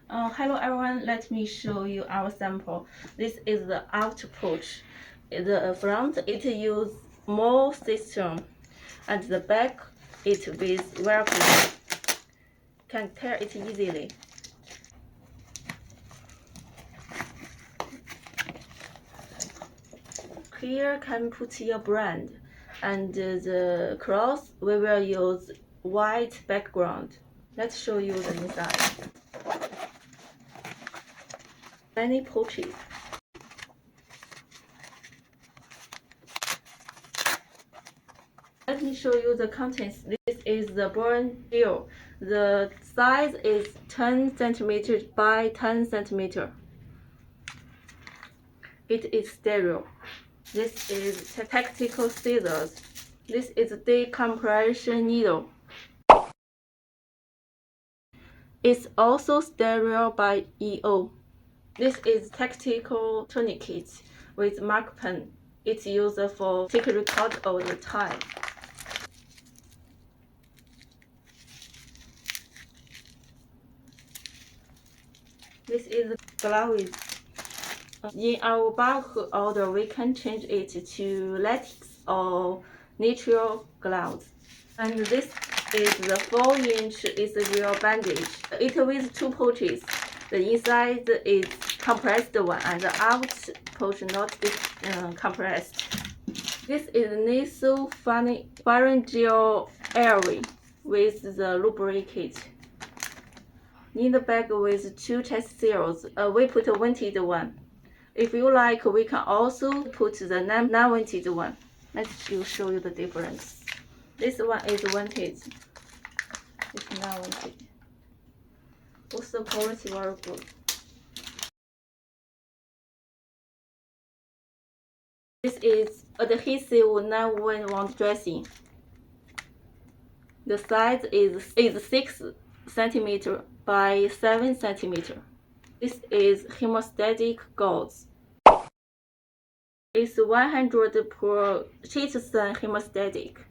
Hello everyone, let me show you our sample. This is the out pouch. The front it use more system, and the back it with Velcro. Can tear it easily. Here can put your brand, and the cloth we will use white background. Let's show you the inside. Many pouches. Let me show you the contents. This is the burn gel. The size is 10 centimeters by 10 centimeters. It is sterile. This is tactical scissors. This is decompression needle. It's also sterile by EO. This is tactical tourniquet with mark pen. It's used for take record all the time. This is gloves. In our bulk order, we can change it to latex or natural gloves. And this is the 4-inch Israel bandage. It with 2 pouches. The inside is compressed one, and the out pouch not compressed. This is nasopharyngeal airway with the lubricant. In the bag with 2 chest seals, we put a vented one. If you like, we can also put the non-vented one. Let's show you the difference. This one is vented. It's non-vented. Both the quality very good. This is adhesive non-wound dressing. The size is 6 centimeters by 7 centimeters. This is hemostatic gauze. It's 100% hemostatic.